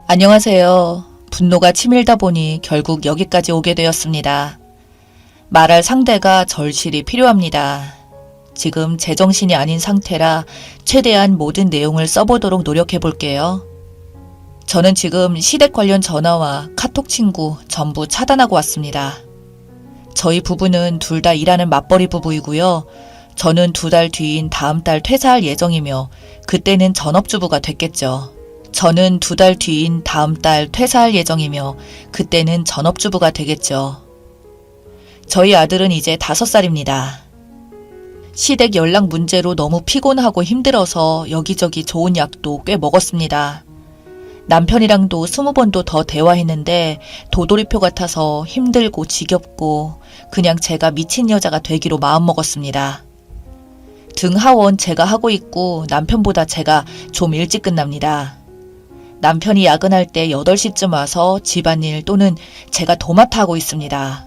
안녕하세요. 분노가 치밀다 보니 결국 여기까지 오게 되었습니다. 말할 상대가 절실히 필요합니다. 지금 제정신이 아닌 상태라 최대한 모든 내용을 써보도록 노력해 볼게요. 저는 지금 시댁 관련 전화와 카톡 친구 전부 차단하고 왔습니다. 저희 부부는 둘 다 일하는 맞벌이 부부이고요. 저는 2달 뒤인 다음 달 퇴사할 예정이며 그때는 전업주부가 됐겠죠. 저는 2달 뒤인 다음 달 퇴사할 예정이며 그때는 전업주부가 되겠죠. 저희 아들은 이제 5살입니다. 시댁 연락 문제로 너무 피곤하고 힘들어서 여기저기 좋은 약도 꽤 먹었습니다. 남편이랑도 20번도 더 대화했는데 도돌이표 같아서 힘들고 지겹고 그냥 제가 미친 여자가 되기로 마음먹었습니다. 등 하원 제가 하고 있고 남편보다 제가 좀 일찍 끝납니다. 남편이 야근할 때 8시쯤 와서 집안일 또는 제가 도맡아 하고 있습니다.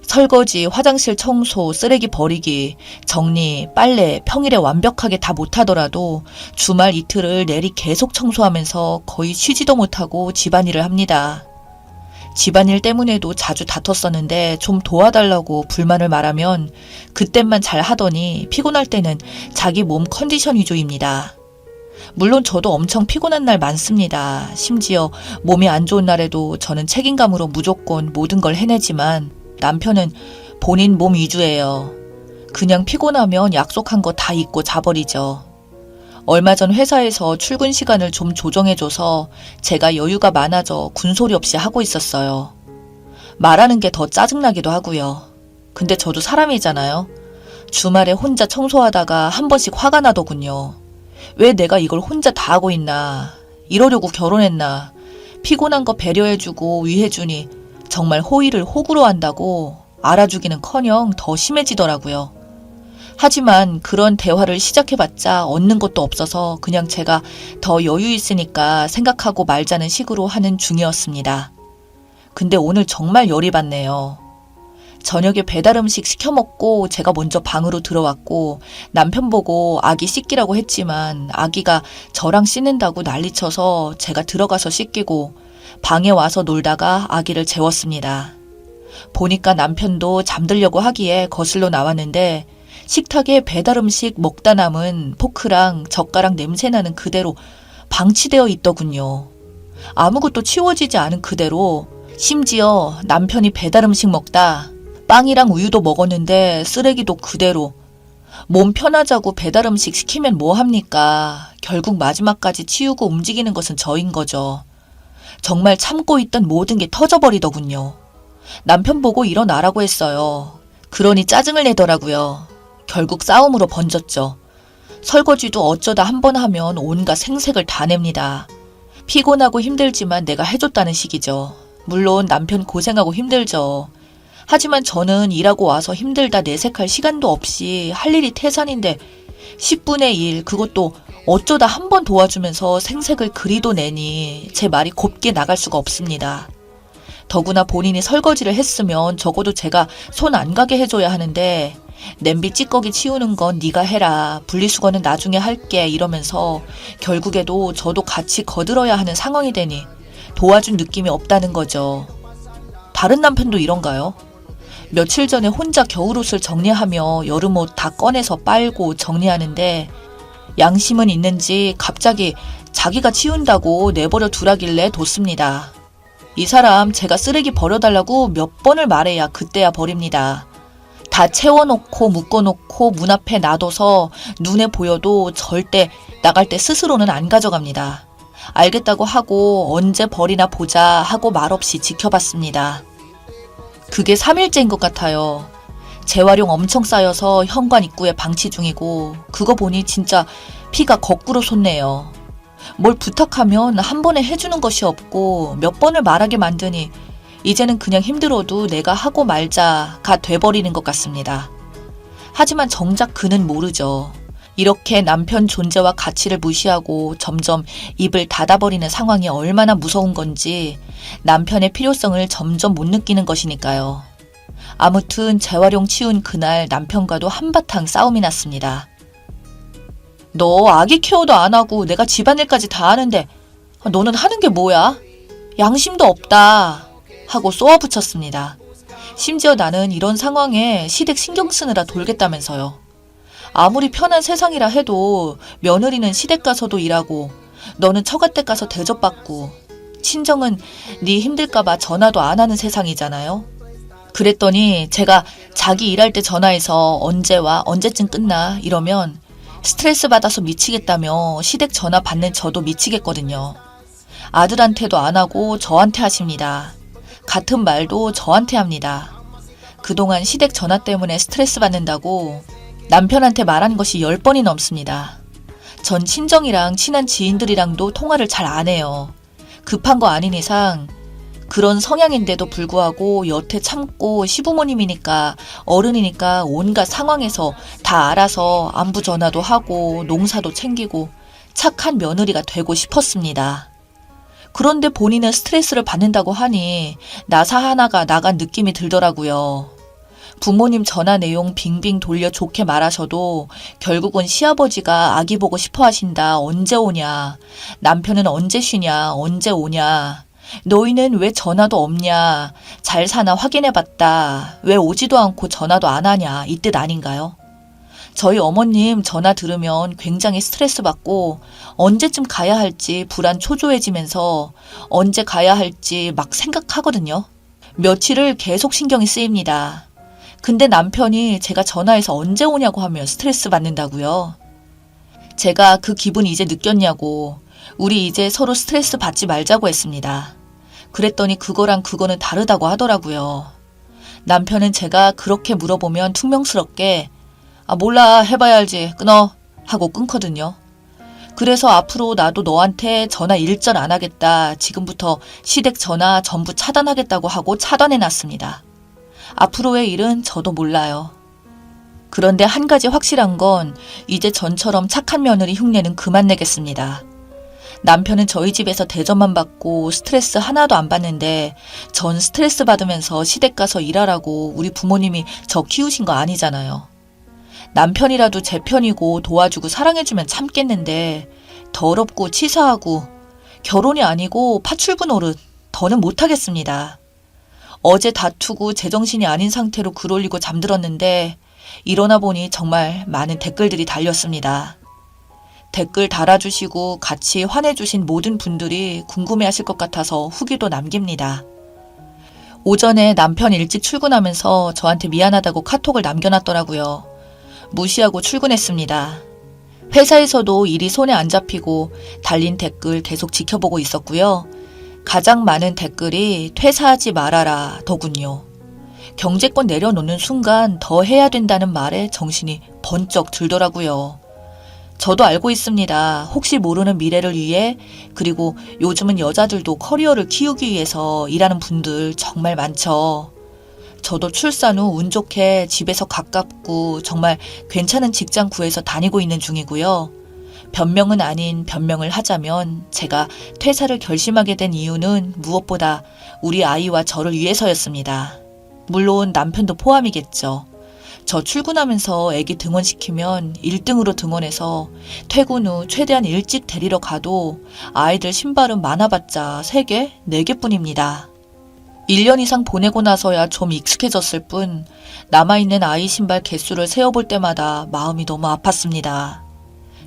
설거지, 화장실 청소, 쓰레기 버리기, 정리, 빨래 평일에 완벽하게 다 못하더라도 주말 이틀을 내리 계속 청소하면서 거의 쉬지도 못하고 집안일을 합니다. 집안일 때문에도 자주 다퉜었는데 좀 도와달라고 불만을 말하면 그때만 잘 하더니 피곤할 때는 자기 몸 컨디션 위주입니다. 물론 저도 엄청 피곤한 날 많습니다. 심지어 몸이 안 좋은 날에도 저는 책임감으로 무조건 모든 걸 해내지만 남편은 본인 몸 위주예요. 그냥 피곤하면 약속한 거 다 잊고 자버리죠. 얼마 전 회사에서 출근 시간을 좀 조정해줘서 제가 여유가 많아져 군소리 없이 하고 있었어요. 말하는 게 더 짜증나기도 하고요. 근데 저도 사람이잖아요. 주말에 혼자 청소하다가 한 번씩 화가 나더군요. 왜 내가 이걸 혼자 다 하고 있나. 이러려고 결혼했나. 피곤한 거 배려해주고 위해주니 정말 호의를 호구로 한다고 알아주기는커녕 더 심해지더라고요. 하지만 그런 대화를 시작해봤자 얻는 것도 없어서 그냥 제가 더 여유 있으니까 생각하고 말자는 식으로 하는 중이었습니다. 근데 오늘 정말 열이 받네요. 저녁에 배달 음식 시켜 먹고 제가 먼저 방으로 들어왔고 남편 보고 아기 씻기라고 했지만 아기가 저랑 씻는다고 난리쳐서 제가 들어가서 씻기고 방에 와서 놀다가 아기를 재웠습니다. 보니까 남편도 잠들려고 하기에 거실로 나왔는데 식탁에 배달 음식 먹다 남은 포크랑 젓가락 냄새나는 그대로 방치되어 있더군요. 아무것도 치워지지 않은 그대로 심지어 남편이 배달 음식 먹다 빵이랑 우유도 먹었는데 쓰레기도 그대로. 몸 편하자고 배달 음식 시키면 뭐합니까? 결국 마지막까지 치우고 움직이는 것은 저인 거죠. 정말 참고 있던 모든 게 터져버리더군요. 남편 보고 일어나라고 했어요. 그러니 짜증을 내더라고요. 결국 싸움으로 번졌죠. 설거지도 어쩌다 한 번 하면 온갖 생색을 다 냅니다. 피곤하고 힘들지만 내가 해줬다는 식이죠. 물론 남편 고생하고 힘들죠. 하지만 저는 일하고 와서 힘들다 내색할 시간도 없이 할 일이 태산인데 10분의 1 그것도 어쩌다 한 번 도와주면서 생색을 그리도 내니 제 말이 곱게 나갈 수가 없습니다. 더구나 본인이 설거지를 했으면 적어도 제가 손 안 가게 해줘야 하는데 냄비 찌꺼기 치우는 건 네가 해라. 분리수거는 나중에 할게 이러면서 결국에도 저도 같이 거들어야 하는 상황이 되니 도와준 느낌이 없다는 거죠. 다른 남편도 이런가요? 며칠 전에 혼자 겨울옷을 정리하며 여름옷 다 꺼내서 빨고 정리하는데 양심은 있는지 갑자기 자기가 치운다고 내버려 두라길래 뒀습니다. 이 사람 제가 쓰레기 버려달라고 몇 번을 말해야 그때야 버립니다. 다 채워놓고 묶어놓고 문 앞에 놔둬서 눈에 보여도 절대 나갈 때 스스로는 안 가져갑니다. 알겠다고 하고 언제 버리나 보자 하고 말없이 지켜봤습니다. 그게 3일째인 것 같아요. 재활용 엄청 쌓여서 현관 입구에 방치 중이고 그거 보니 진짜 피가 거꾸로 솟네요. 뭘 부탁하면 한 번에 해주는 것이 없고 몇 번을 말하게 만드니 이제는 그냥 힘들어도 내가 하고 말자가 돼버리는 것 같습니다. 하지만 정작 그는 모르죠. 이렇게 남편 존재와 가치를 무시하고 점점 입을 닫아버리는 상황이 얼마나 무서운 건지 남편의 필요성을 점점 못 느끼는 것이니까요. 아무튼 재활용 치운 그날 남편과도 한바탕 싸움이 났습니다. 너 아기 케어도 안 하고 내가 집안일까지 다 하는데 너는 하는 게 뭐야? 양심도 없다 하고 쏘아붙였습니다. 심지어 나는 이런 상황에 시댁 신경 쓰느라 돌겠다면서요. 아무리 편한 세상이라 해도 며느리는 시댁 가서도 일하고 너는 처가댁 가서 대접받고 친정은 네 힘들까봐 전화도 안 하는 세상이잖아요. 그랬더니 제가 자기 일할 때 전화해서 언제 와 언제쯤 끝나 이러면 스트레스 받아서 미치겠다며 시댁 전화 받는 저도 미치겠거든요. 아들한테도 안 하고 저한테 하십니다. 같은 말도 저한테 합니다. 그동안 시댁 전화 때문에 스트레스 받는다고 남편한테 말한 것이 10번이 넘습니다. 전 친정이랑 친한 지인들이랑도 통화를 잘 안 해요. 급한 거 아닌 이상 그런 성향인데도 불구하고 여태 참고 시부모님이니까 어른이니까 온갖 상황에서 다 알아서 안부 전화도 하고 농사도 챙기고 착한 며느리가 되고 싶었습니다. 그런데 본인은 스트레스를 받는다고 하니 나사 하나가 나간 느낌이 들더라고요. 부모님 전화 내용 빙빙 돌려 좋게 말하셔도 결국은 시아버지가 아기 보고 싶어 하신다. 언제 오냐. 남편은 언제 쉬냐. 언제 오냐. 너희는 왜 전화도 없냐. 잘 사나 확인해봤다. 왜 오지도 않고 전화도 안 하냐. 이 뜻 아닌가요? 저희 어머님 전화 들으면 굉장히 스트레스 받고 언제쯤 가야 할지 불안 초조해지면서 언제 가야 할지 막 생각하거든요. 며칠을 계속 신경이 쓰입니다. 근데 남편이 제가 전화해서 언제 오냐고 하면 스트레스 받는다고요. 제가 그 기분 이제 느꼈냐고 우리 이제 서로 스트레스 받지 말자고 했습니다. 그랬더니 그거랑 그거는 다르다고 하더라고요. 남편은 제가 그렇게 물어보면 퉁명스럽게 몰라 해봐야 알지 끊어 하고 끊거든요. 그래서 앞으로 나도 너한테 전화 일절 안 하겠다. 지금부터 시댁 전화 전부 차단하겠다고 하고 차단해놨습니다. 앞으로의 일은 저도 몰라요. 그런데 한 가지 확실한 건 이제 전처럼 착한 며느리 흉내는 그만 내겠습니다. 남편은 저희 집에서 대접만 받고 스트레스 하나도 안 받는데 전 스트레스 받으면서 시댁 가서 일하라고 우리 부모님이 저 키우신 거 아니잖아요. 남편이라도 제 편이고 도와주고 사랑해주면 참겠는데 더럽고 치사하고 결혼이 아니고 파출부 노릇 더는 못하겠습니다. 어제 다투고 제정신이 아닌 상태로 글 올리고 잠들었는데 일어나 보니 정말 많은 댓글들이 달렸습니다. 댓글 달아주시고 같이 화내주신 모든 분들이 궁금해하실 것 같아서 후기도 남깁니다. 오전에 남편 일찍 출근하면서 저한테 미안하다고 카톡을 남겨놨더라고요. 무시하고 출근했습니다. 회사에서도 일이 손에 안 잡히고 달린 댓글 계속 지켜보고 있었고요. 가장 많은 댓글이 퇴사하지 말아라 더군요. 경제권 내려놓는 순간 더 해야 된다는 말에 정신이 번쩍 들더라고요. 저도 알고 있습니다. 혹시 모르는 미래를 위해 그리고 요즘은 여자들도 커리어를 키우기 위해서 일하는 분들 정말 많죠. 저도 출산 후 운 좋게 집에서 가깝고 정말 괜찮은 직장 구해서 다니고 있는 중이고요. 변명은 아닌 변명을 하자면 제가 퇴사를 결심하게 된 이유는 무엇보다 우리 아이와 저를 위해서였습니다. 물론 남편도 포함이겠죠. 저 출근하면서 애기 등원시키면 1등으로 등원해서 퇴근 후 최대한 일찍 데리러 가도 아이들 신발은 많아봤자 3개, 4개뿐입니다. 1년 이상 보내고 나서야 좀 익숙해졌을 뿐 남아있는 아이 신발 개수를 세어볼 때마다 마음이 너무 아팠습니다.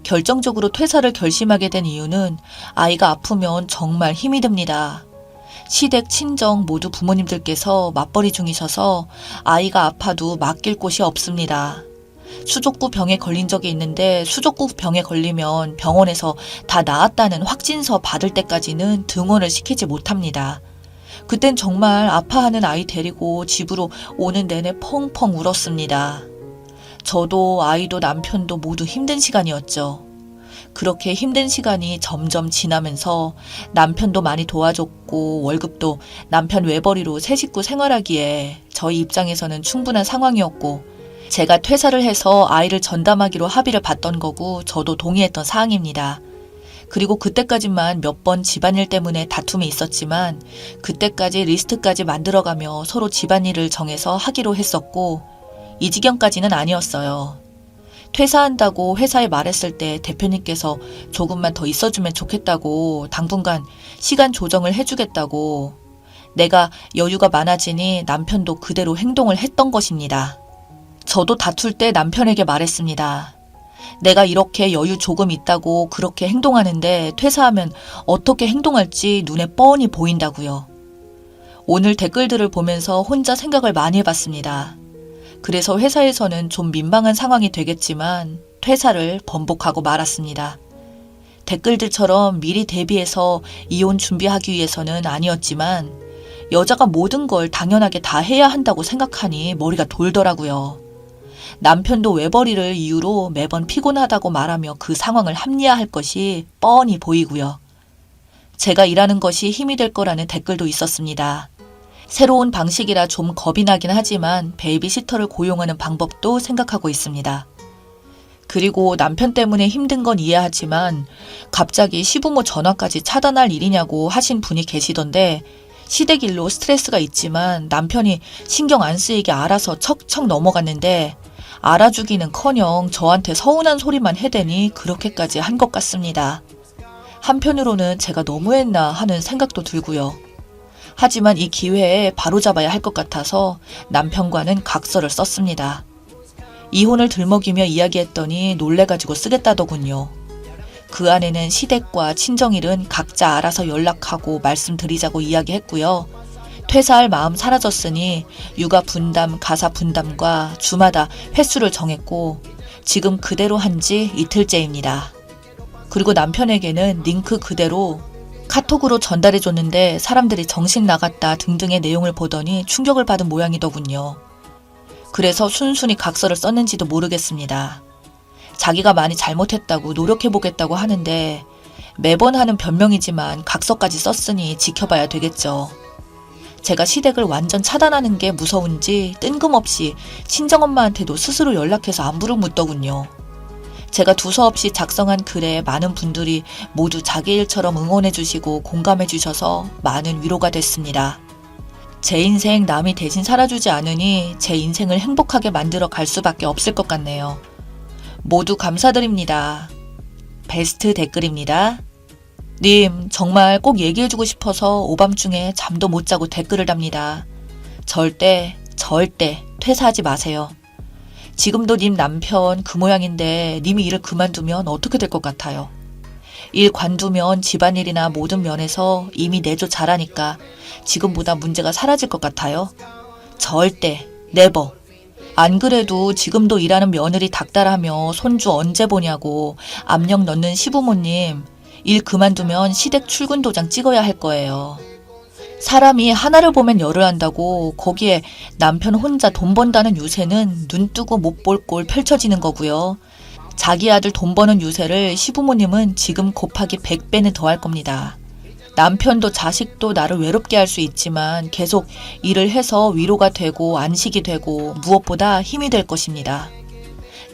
결정적으로 퇴사를 결심하게 된 이유는 아이가 아프면 정말 힘이 듭니다. 시댁, 친정 모두 부모님들께서 맞벌이 중이셔서 아이가 아파도 맡길 곳이 없습니다. 수족구 병에 걸린 적이 있는데 수족구 병에 걸리면 병원에서 다 나았다는 확진서 받을 때까지는 등원을 시키지 못합니다. 그땐 정말 아파하는 아이 데리고 집으로 오는 내내 펑펑 울었습니다. 저도 아이도 남편도 모두 힘든 시간이었죠. 그렇게 힘든 시간이 점점 지나면서 남편도 많이 도와줬고 월급도 남편 외벌이로 세 식구 생활하기에 저희 입장에서는 충분한 상황이었고 제가 퇴사를 해서 아이를 전담하기로 합의를 봤던 거고 저도 동의했던 사항입니다. 그리고 그때까지만 몇 번 집안일 때문에 다툼이 있었지만 그때까지 리스트까지 만들어가며 서로 집안일을 정해서 하기로 했었고 이 지경까지는 아니었어요. 퇴사한다고 회사에 말했을 때 대표님께서 조금만 더 있어주면 좋겠다고 당분간 시간 조정을 해주겠다고 내가 여유가 많아지니 남편도 그대로 행동을 했던 것입니다. 저도 다툴 때 남편에게 말했습니다. 내가 이렇게 여유 조금 있다고 그렇게 행동하는데 퇴사하면 어떻게 행동할지 눈에 뻔히 보인다고요. 오늘 댓글들을 보면서 혼자 생각을 많이 해봤습니다. 그래서 회사에서는 좀 민망한 상황이 되겠지만 퇴사를 번복하고 말았습니다. 댓글들처럼 미리 대비해서 이혼 준비하기 위해서는 아니었지만 여자가 모든 걸 당연하게 다 해야 한다고 생각하니 머리가 돌더라고요. 남편도 외벌이를 이유로 매번 피곤하다고 말하며 그 상황을 합리화할 것이 뻔히 보이고요. 제가 일하는 것이 힘이 될 거라는 댓글도 있었습니다. 새로운 방식이라 좀 겁이 나긴 하지만 베이비시터를 고용하는 방법도 생각하고 있습니다. 그리고 남편 때문에 힘든 건 이해하지만 갑자기 시부모 전화까지 차단할 일이냐고 하신 분이 계시던데 시댁일로 스트레스가 있지만 남편이 신경 안 쓰이게 알아서 척척 넘어갔는데 알아주기는커녕 저한테 서운한 소리만 해대니 그렇게까지 한 것 같습니다. 한편으로는 제가 너무했나 하는 생각도 들고요. 하지만 이 기회에 바로잡아야 할 것 같아서 남편과는 각서를 썼습니다. 이혼을 들먹이며 이야기했더니 놀래가지고 쓰겠다더군요. 그 안에는 시댁과 친정일은 각자 알아서 연락하고 말씀드리자고 이야기했고요. 퇴사할 마음 사라졌으니 육아 분담, 가사 분담과 주마다 횟수를 정했고 지금 그대로 한 지 이틀째입니다. 그리고 남편에게는 링크 그대로 카톡으로 전달해줬는데 사람들이 정신 나갔다 등등의 내용을 보더니 충격을 받은 모양이더군요. 그래서 순순히 각서를 썼는지도 모르겠습니다. 자기가 많이 잘못했다고 노력해보겠다고 하는데 매번 하는 변명이지만 각서까지 썼으니 지켜봐야 되겠죠. 제가 시댁을 완전 차단하는 게 무서운지 뜬금없이 친정엄마한테도 스스로 연락해서 안부를 묻더군요. 제가 두서없이 작성한 글에 많은 분들이 모두 자기 일처럼 응원해주시고 공감해주셔서 많은 위로가 됐습니다. 제 인생 남이 대신 살아주지 않으니 제 인생을 행복하게 만들어 갈 수밖에 없을 것 같네요. 모두 감사드립니다. 베스트 댓글입니다. 님, 정말 꼭 얘기해주고 싶어서 오밤중에 잠도 못 자고 댓글을 답니다. 절대 퇴사하지 마세요. 지금도 님 남편 그 모양인데 님이 일을 그만두면 어떻게 될 것 같아요? 일 관두면 집안일이나 모든 면에서 이미 내조 잘하니까 지금보다 문제가 사라질 것 같아요? 절대, 네버. 안 그래도 지금도 일하는 며느리 닥달하며 손주 언제 보냐고 압력 넣는 시부모님, 일 그만두면 시댁 출근 도장 찍어야 할 거예요. 사람이 하나를 보면 열을 한다고 거기에 남편 혼자 돈 번다는 유세는 눈 뜨고 못 볼 꼴 펼쳐지는 거고요. 자기 아들 돈 버는 유세를 시부모님은 지금 곱하기 100배는 더 할 겁니다. 남편도 자식도 나를 외롭게 할 수 있지만 계속 일을 해서 위로가 되고 안식이 되고 무엇보다 힘이 될 것입니다.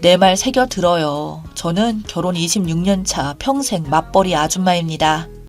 내 말 새겨 들어요. 저는 결혼 26년 차 평생 맞벌이 아줌마입니다.